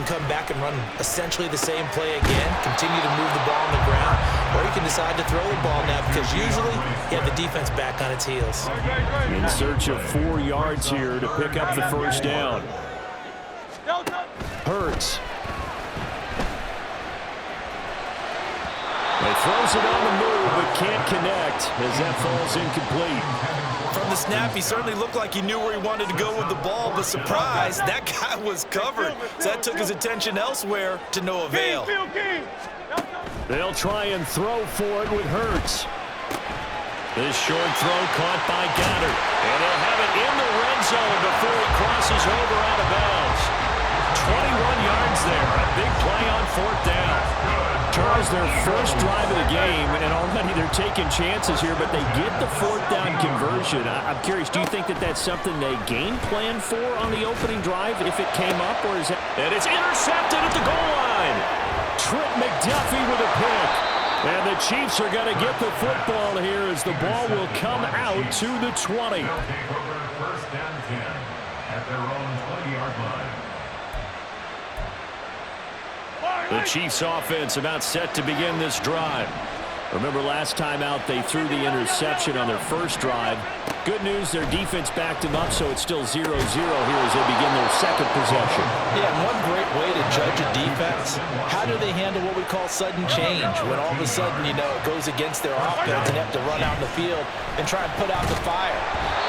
come back and run essentially the same play again, continue to move the ball on the ground, or you can decide to throw the ball now because usually you have the defense back on its heels. In search of 4 yards here to pick up the first down. Hurts. He throws it on the move, but can't connect as that falls incomplete. From the snap, he certainly looked like he knew where he wanted to go with the ball, but surprise, that guy was covered. So that took his attention elsewhere to no avail. They'll try and throw for it with Hurts. This short throw caught by Goddard. And they'll have it in the red zone before he crosses over out of bounds. 21 yards there. A big play on 4th down. Charles, their first drive of the game, and already they're taking chances here, but they get the 4th down conversion. I'm curious, do you think that that's something they game plan for on the opening drive if it came up, or is that... And it's intercepted at the goal line. Trent McDuffie with a pick. And the Chiefs are going to get the football here as the ball will come out to the 20. First down 10 at their own 20-yard line. The Chiefs offense about set to begin this drive. Remember last time out they threw the interception on their first drive. Good news, their defense backed them up, so it's still 0-0 here as they begin their second possession. Yeah, and one great way to judge a defense, how do they handle what we call sudden change? When all of a sudden, you know, it goes against their offense and they have to run out in the field and try and put out the fire.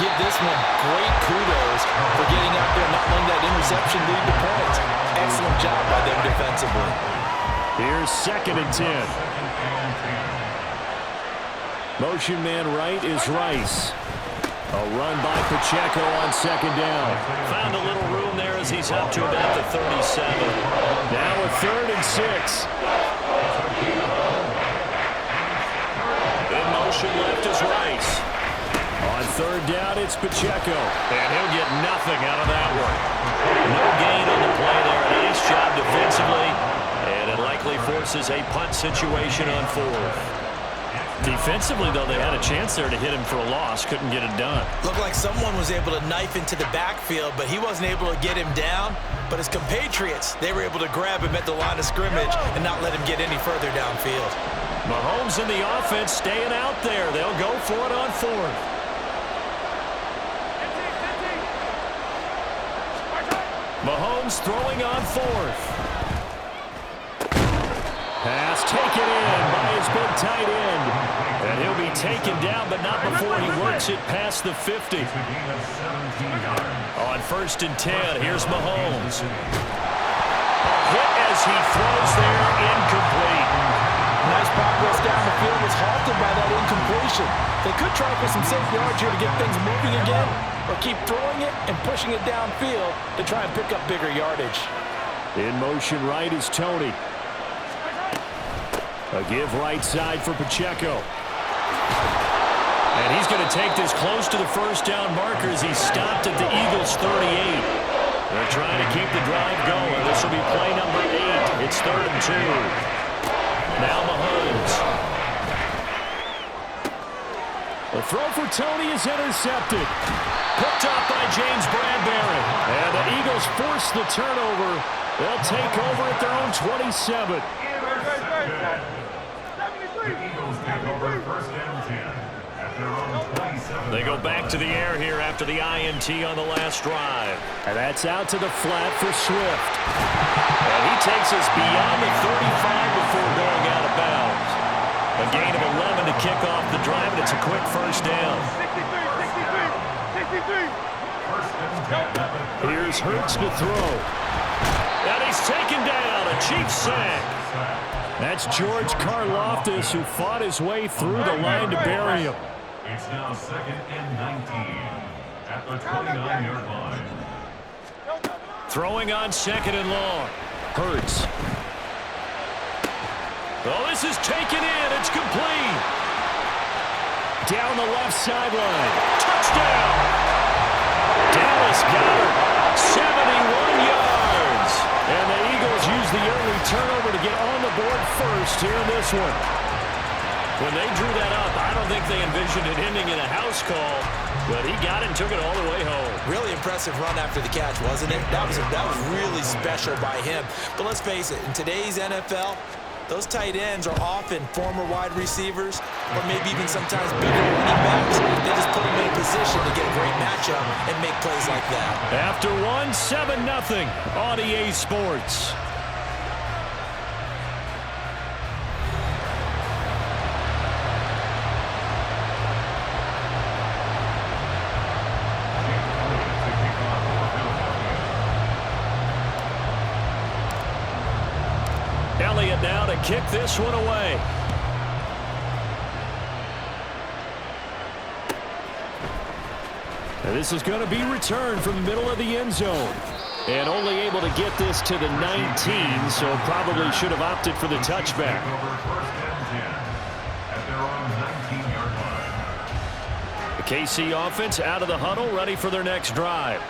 Give this one great kudos for getting out there and not letting that interception lead to points. Excellent job by them defensively. Here's 2nd and 10. Motion man right is Rice. A run by Pacheco on 2nd down. Found a little room there as he's up to about the 37. Now a 3rd and 6. In motion left is Rice. On 3rd down, it's Pacheco. And he'll get nothing out of that one. No gain on the play there. Nice job defensively. And it likely forces a punt situation on 4th. Defensively, though, they had a chance there to hit him for a loss. Couldn't get it done. Looked like someone was able to knife into the backfield, but he wasn't able to get him down. But his compatriots, they were able to grab him at the line of scrimmage and not let him get any further downfield. Mahomes and the offense staying out there. They'll go for it on 4th. Mahomes throwing on 4th. Pass taken in by his big tight end. And he'll be taken down, but not before he works it past the 50. On 1st and 10, here's Mahomes. A hit as he throws there, incomplete. Nice progress down the field was halted by that incompletion. They could try for some safe yards here to get things moving again, or keep throwing it and pushing it downfield to try and pick up bigger yardage. In motion right is Tony. A give right side for Pacheco. And he's going to take this close to the first down marker as he's stopped at the Eagles' 38. They're trying to keep the drive going. This will be play number 8. It's 3rd and 2. Now Mahomes. The throw for Tony is intercepted. Picked up by James Bradbury. And the Eagles force the turnover. They'll take over at their own 27. They go back to the air here after the INT on the last drive. And that's out to the flat for Swift. And he takes us beyond the 35 before going out of bounds. A gain of 11 to kick off the drive, and it's a quick first down. Here's Hurts to throw. And he's taken down, a Chiefs sack. That's George Karlaftis who fought his way through the line to bury him. It's now 2nd and 19 at the 29-yard line. Throwing on 2nd and long. Hurts. Oh, this is taken in. It's complete. Down the left sideline. Touchdown. Dallas Goedert, 71 yards. And the Eagles use the early turnover to get on the board first here in this one. When they drew that up, I don't think they envisioned it ending in a house call, but he got it and took it all the way home. Really impressive run after the catch, wasn't it? That was really special by him. But let's face it, in today's NFL, those tight ends are often former wide receivers or maybe even sometimes bigger running backs. They just put them in a position to get a great matchup and make plays like that. After one, 7-0 on EA Sports. Elliott now to kick this one away. And this is going to be returned from the middle of the end zone. And only able to get this to the 19, so probably should have opted for the touchback. The KC offense out of the huddle, ready for their next drive.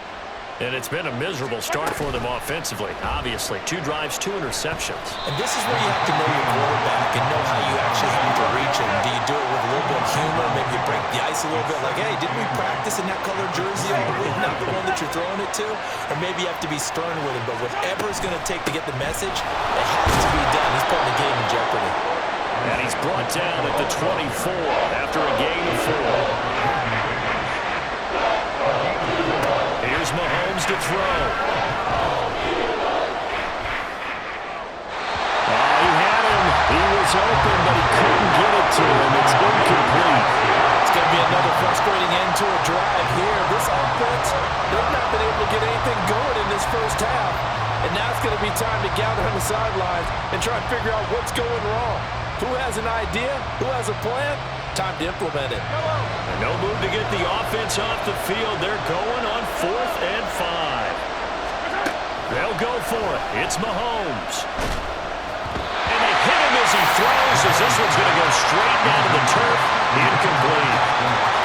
And it's been a miserable start for them offensively. Obviously, 2 drives, 2 interceptions. And this is where you have to know your quarterback and know how you actually have to reach him. Do you do it with a little bit of humor? Maybe you break the ice a little bit like, hey, didn't we practice in that colored jersey all week? Not the one that you're throwing it to? Or maybe you have to be stern with him. But whatever it's going to take to get the message, it has to be done. He's putting the game in jeopardy. And he's brought down at the 24 after a gain of 4. Here's Mahomes to throw. He had him. He was open, but he couldn't get it to him. It's incomplete. It's going to be another frustrating end to a drive here. This offense, they've not been able to get anything going in this first half. And now it's going to be time to gather on the sidelines and try and figure out what's going wrong. Who has an idea? Who has a plan? Time to implement it. And no move to get the offense off the field. They're going on 4th and 5. They'll go for it. It's Mahomes. And they hit him as he throws, as this one's going to go straight down to the turf. Incomplete.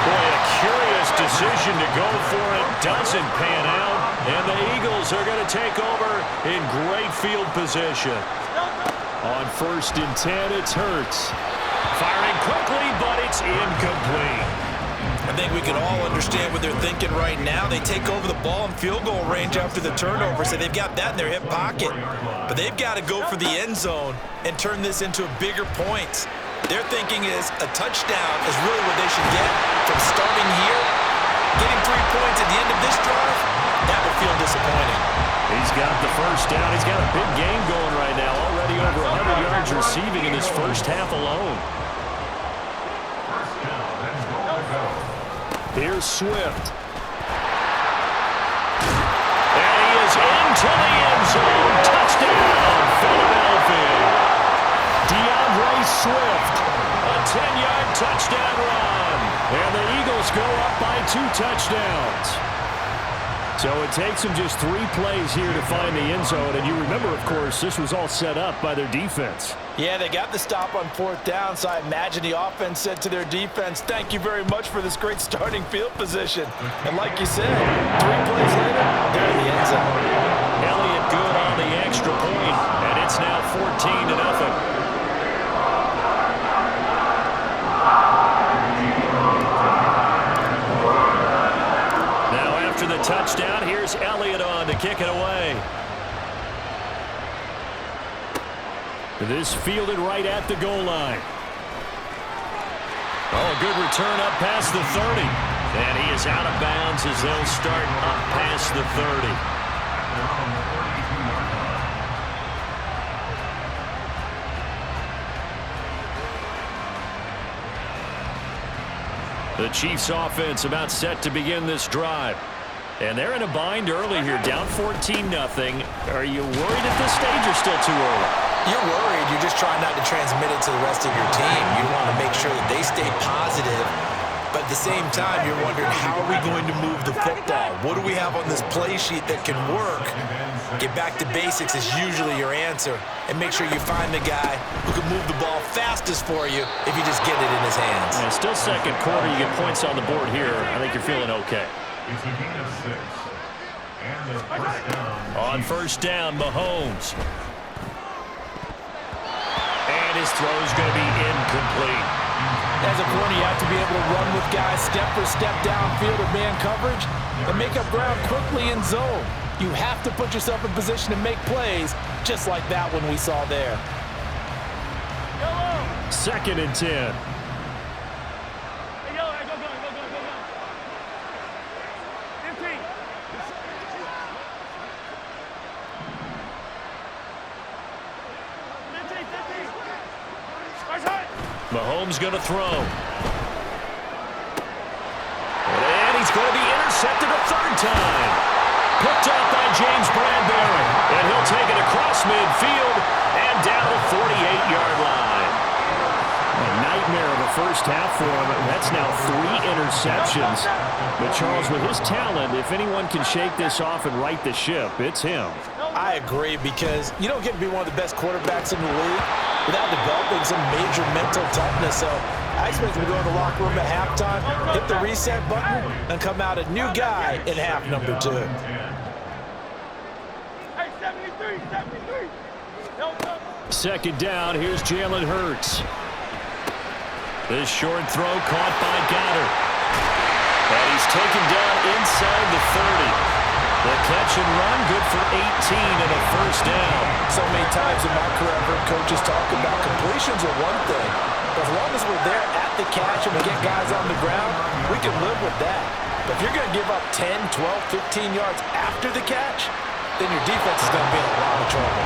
Boy, a curious decision to go for it. Doesn't pan out. And the Eagles are going to take over in great field position. On 1st and 10, it's Hurts. Firing quickly, but it's incomplete. I think we can all understand what they're thinking right now. They take over the ball in field goal range after the turnover, so they've got that in their hip pocket. But they've got to go for the end zone and turn this into bigger points. Their thinking is a touchdown is really what they should get from starting here. Getting 3 points at the end of this drive, that would feel disappointing. He's got the first down. He's got a big game going right now. Already over 100 yards receiving in this first half alone. Here's Swift. And he is into the end zone. Touchdown, Philadelphia. DeAndre Swift, a 10-yard touchdown run. And the Eagles go up by 2 touchdowns. So it takes them just 3 plays here to find the end zone. And you remember, of course, this was all set up by their defense. Yeah, they got the stop on 4th down, so I imagine the offense said to their defense, thank you very much for this great starting field position. And like you said, 3 plays later, they're in the end zone. Elliott good on the extra point, and it's now 14-0. The touchdown. Here's Elliott on to kick it away. This fielded right at the goal line. Oh, a good return up past the 30. And he is out of bounds as they'll start up past the 30. The Chiefs offense about set to begin this drive. And they're in a bind early here, down 14-0. Are you worried at this stage or still too early? You're worried. You're just trying not to transmit it to the rest of your team. You want to make sure that they stay positive. But at the same time, you're wondering, how are we going to move the football? What do we have on this play sheet that can work? Get back to basics is usually your answer. And make sure you find the guy who can move the ball fastest for you if you just get it in his hands. And still second quarter, you get points on the board here. I think you're feeling okay. It's a gain of 6. And the first down. On first down, Mahomes. And his throw is going to be incomplete. As a corner, you have to be able to run with guys step for step downfield or man coverage and make up ground quickly in zone. You have to put yourself in position to make plays, just like that one we saw there. 2nd and 10. Mahomes going to throw. And he's going to be intercepted a 3rd time. Picked up by James Bradbury. And he'll take it across midfield and down the 48-yard line. A nightmare of a first half for him. That's now 3 interceptions. But Charles, with his talent, if anyone can shake this off and right the ship, it's him. I agree, because you don't get to be one of the best quarterbacks in the league without developing some major mental toughness. So I expect him to go in the locker room at halftime, hit the reset button, and come out a new guy in half number 2. Hey, 73, 73. No. 2nd down, here's Jalen Hurts. This short throw caught by Goddard. And he's taken down inside the 30. The catch and run, good for 18 and a 1st down. So many times in my career, I've heard coaches talk about completions are one thing. But as long as we're there at the catch and we get guys on the ground, we can live with that. But if you're going to give up 10, 12, 15 yards after the catch, then your defense is going to be in a lot of trouble.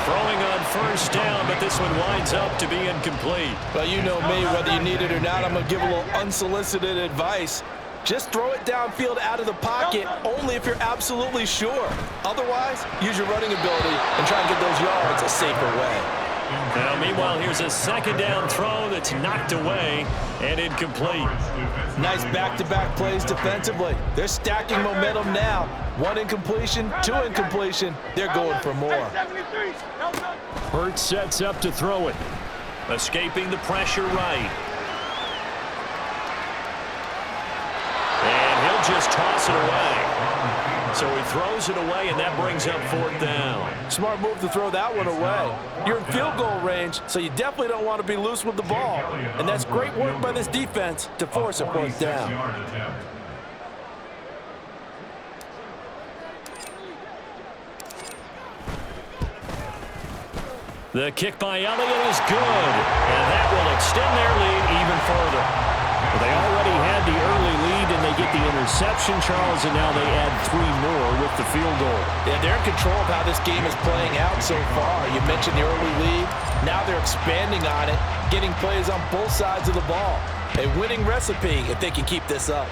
Throwing on 1st down, but this one winds up to be incomplete. Well, you know me, whether you need it or not, I'm going to give a little unsolicited advice. Just throw it downfield out of the pocket only if you're absolutely sure. Otherwise, use your running ability and try and get those yards a safer way. Now, meanwhile, here's a 2nd down throw that's knocked away and incomplete. Nice back-to-back plays defensively. They're stacking momentum now. 1 incompletion, 2 incompletion. They're going for more. Hurts sets up to throw it. Escaping the pressure right. And he'll just toss it away. So he throws it away, and that brings up 4th down. Smart move to throw that one away. You're in field goal range, so you definitely don't want to be loose with the ball. And that's great work by this defense to force a 4th down. The kick by Elliott is good, and that will extend their lead even further. They already had the early lead, and they get the interception, Charles, and now they add 3 more with the field goal. Yeah, they're in control of how this game is playing out so far. You mentioned the early lead. Now they're expanding on it, getting plays on both sides of the ball. A winning recipe if they can keep this up.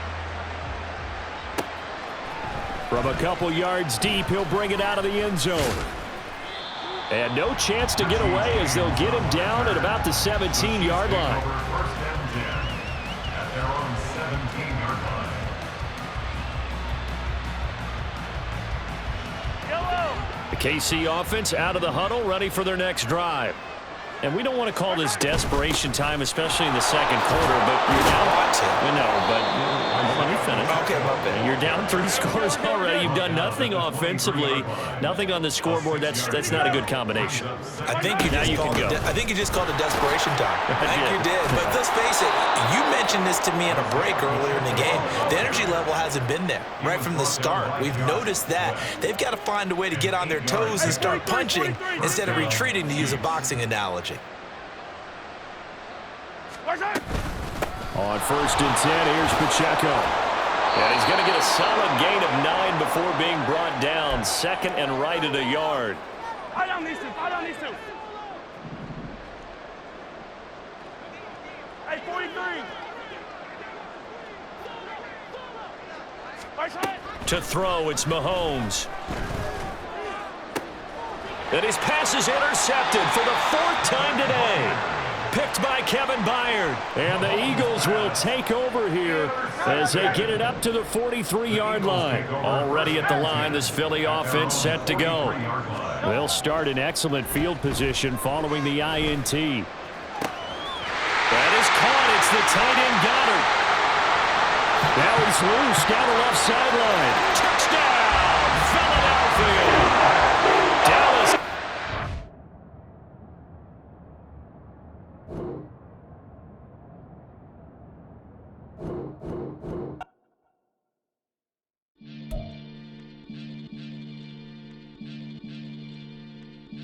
From a couple yards deep, he'll bring it out of the end zone. And no chance to get away as they'll get him down at about the 17-yard line. The KC offense out of the huddle, ready for their next drive. And we don't want to call this desperation time, especially in the 2nd quarter, but you're down. We know, but let me finish. Okay, my bad. You're down 3 scores already. You've done nothing offensively, nothing on the scoreboard. That's not a good combination. I think you just called it desperation time. I think you did. But let's face it, you mentioned this to me in a break earlier in the game. The energy level hasn't been there right from the start. We've noticed that. They've got to find a way to get on their toes and start punching instead of retreating, to use a boxing analogy. On 1st and 10, here's Pacheco. And he's going to get a solid gain of 9 before being brought down. 2nd and right at a yard. I don't need to. Hey, 43. To throw, it's Mahomes. And his pass is intercepted for the 4th time today. Picked by Kevin Byard. And the Eagles will take over here as they get it up to the 43-yard line. Already at the line, this Philly offense set to go. They'll start in excellent field position following the INT. That is caught. It's the tight end Goddard. Now he's loose down the left sideline. Touchdown!